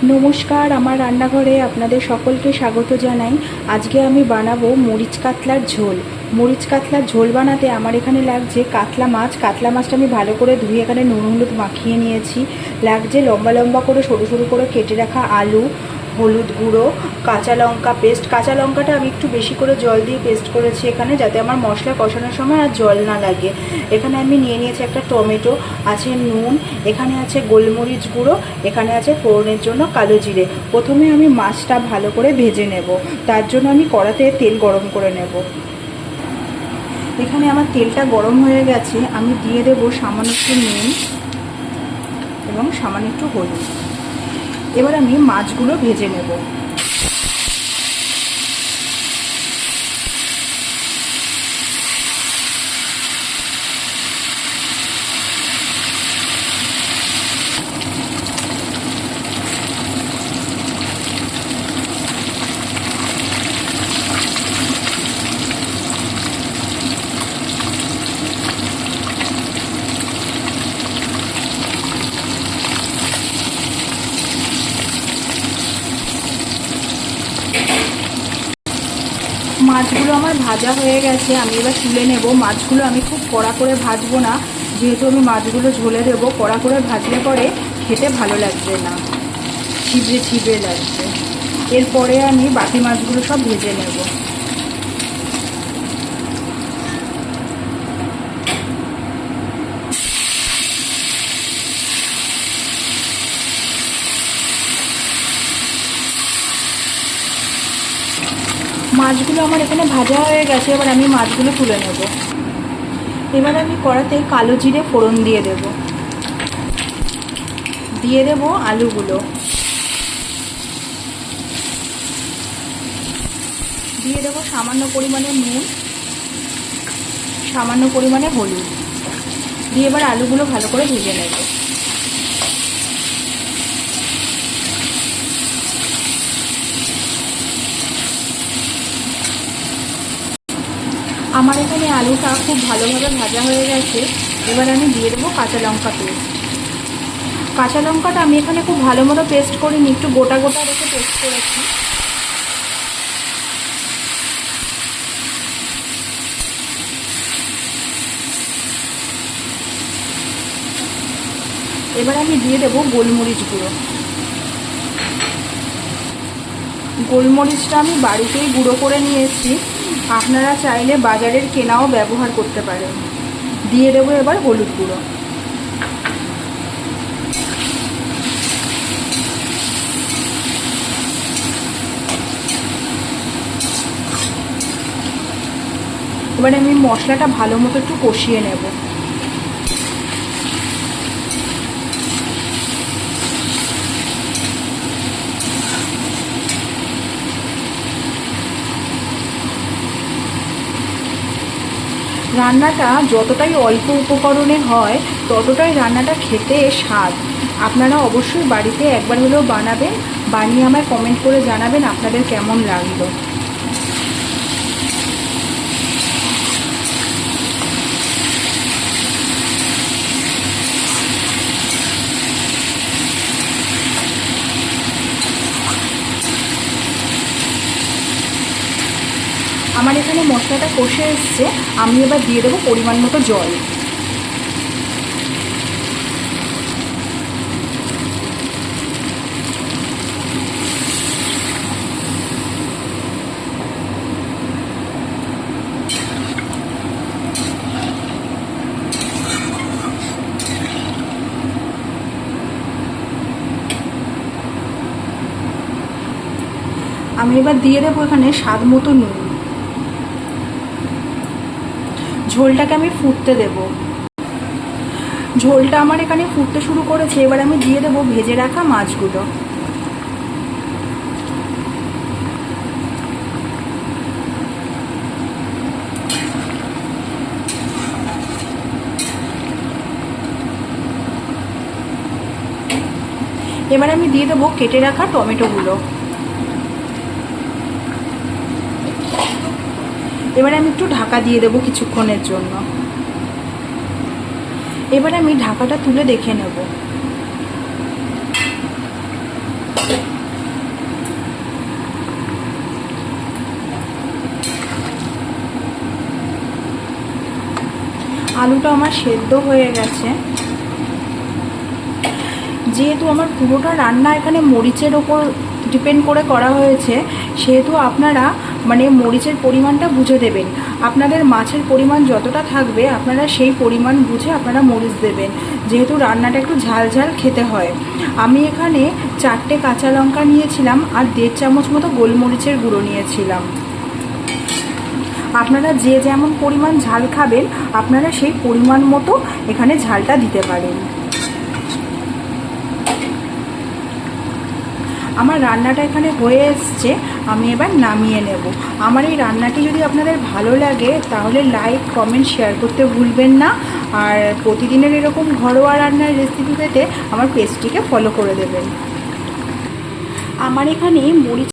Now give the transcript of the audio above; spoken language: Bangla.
নমস্কার, আমার রান্নাঘরে আপনাদের সকলকে স্বাগত জানাই। আজকে আমি বানাবো মরিচ কাতলার ঝোল। মরিচ কাতলার ঝোল বানাতে আমার এখানে লাগছে কাতলা মাছ। কাতলা মাছটা আমি ভালো করে ধুয়ে এখানে নুন হলুদ মাখিয়ে নিয়েছি। লাগছে লম্বা লম্বা করে সরু সরু করে কেটে রাখা আলু, হলুদ গুঁড়ো, কাঁচা লঙ্কা পেস্ট। কাঁচা লঙ্কাটা আমি একটু বেশি করে জল দিয়ে পেস্ট করেছি এখানে, যাতে আমার মশলা কষানোর সময় আর জল না লাগে। এখানে আমি নিয়ে নিয়েছি একটা টমেটো, আছে নুন, এখানে আছে গোলমরিচ গুঁড়ো, এখানে আছে ফোড়নের জন্য কালো জিরে। প্রথমে আমি মাছটা ভালো করে ভেজে নেব, তার জন্য আমি কড়াতে তেল গরম করে নেব। এখানে আমার তেলটা গরম হয়ে গেছে, আমি দিয়ে দেব সামান্য একটু নুন এবং সামান্য একটু হলুদ। এবার আমি মাছগুলো ভেজে নেব। মাছগুলো আমার ভাজা হয়ে গেছে, আমি এবার তুলে নেব। মাছগুলো আমি খুব কড়া করে ভাজবো না, যেহেতু আমি মাছগুলো ঝোলে দেবো। কড়া করে ভাজলে পরে খেতে ভালো লাগবে না, ছিবড়ে ছিবড়ে লাগবে। এরপরে আমি বাকি মাছগুলো সব ভেজে নেব। মাছগুলো আমার এখানে ভাজা হয়ে গেছে, এবার আমি মাছগুলো তুলে নেব। এবার আমি কড়াতে কালো জিরে ফোড়ন দিয়ে দেব। দিয়ে দেব আলুগুলো, দিয়ে দেব সামান্য পরিমাণে নুন, সামান্য পরিমাণে হলুদ দিয়ে এবার আলুগুলো ভালো করে ভেজে নেব। আমার এখানে আলুটা খুব ভালোভাবে ভাজা হয়ে গেছে। এবার আমি দিয়ে দেবো কাঁচা লঙ্কা পেস্ট। কাঁচা লঙ্কাটা আমি এখানে খুব ভালো মতো পেস্ট করিনি, একটু গোটা গোটা রেখে পেস্ট করেছি। এবার আমি দিয়ে দেবো গোলমরিচ গুঁড়ো। গোলমরিচটা আমি বাড়িতেই গুঁড়ো করে নিয়েছি, আপনারা চাইলে বাজারের কেনাও ব্যবহার করতে পারেন। দিয়ে দেবো এবার হলুদ গুঁড়ো। এবারে আমি মশলাটা ভালো মতো একটু কষিয়ে নেব। রান্নাটা যতটাই অল্প উপকরণে হয় ততটাই রান্নাটা খেতে স্বাদ। আপনারা অবশ্যই বাড়িতে একবার হলেও বানাবেন, বানিয়ে আমায় কমেন্ট করে জানাবেন আপনাদের কেমন লাগলো। আমার এখানে মশলাটা কষে এসছে, আমি এবার দিয়ে দেবো পরিমাণ মতো জল। আমি এবার দিয়ে দেবো এখানে স্বাদ মতো নুন। ঝোলটাকে আমি ফুটতে দেব। ঝোলটা আমার এখানে ফুটতে শুরু করেছে, এবার আমি দিয়ে দেবো ভেজে রাখা মাছগুলো। এবার আমি দিয়ে দেবো কেটে রাখা টমেটোগুলো। এবারে আমি একটু ঢাকা দিয়ে দেবো কিছুক্ষণের জন্য। এবারে আমি ঢাকাটা তুলে দেখে নেব। আলুটা আমার সেদ্ধ হয়ে গেছে। যেহেতু আমার পুরোটা রান্না এখানে মরিচের ওপর ডিপেন্ড করে করা হয়েছে, সেহেতু আপনারা মানে মরিচের পরিমাণটা বুঝে দেবেন। আপনাদের মাছের পরিমাণ যতটা থাকবে আপনারা সেই পরিমাণ বুঝে আপনারা মরিচ দেবেন, যেহেতু রান্নাটা একটু ঝাল ঝাল খেতে হয়। আমি এখানে 4টে কাঁচা লঙ্কা নিয়েছিলাম আর 1.5 চামচ মতো গোলমরিচের গুঁড়ো নিয়েছিলাম। আপনারা যে যেমন পরিমাণ ঝাল খাবেন আপনারা সেই পরিমাণ মতো এখানে ঝালটা দিতে পারেন। আমার রান্নাটা এখানে হয়ে এসছে, আমি এবার নামিয়ে নেব। আমার এই রান্নাটি যদি আপনাদের ভালো লাগে তাহলে লাইক কমেন্ট শেয়ার করতে ভুলবেন না। আর প্রতিদিনের এরকম ঘরোয়া রান্নার রেসিপি পেতে আমার পেজটিকে ফলো করে দেবেন। আমার এখানে মরিচ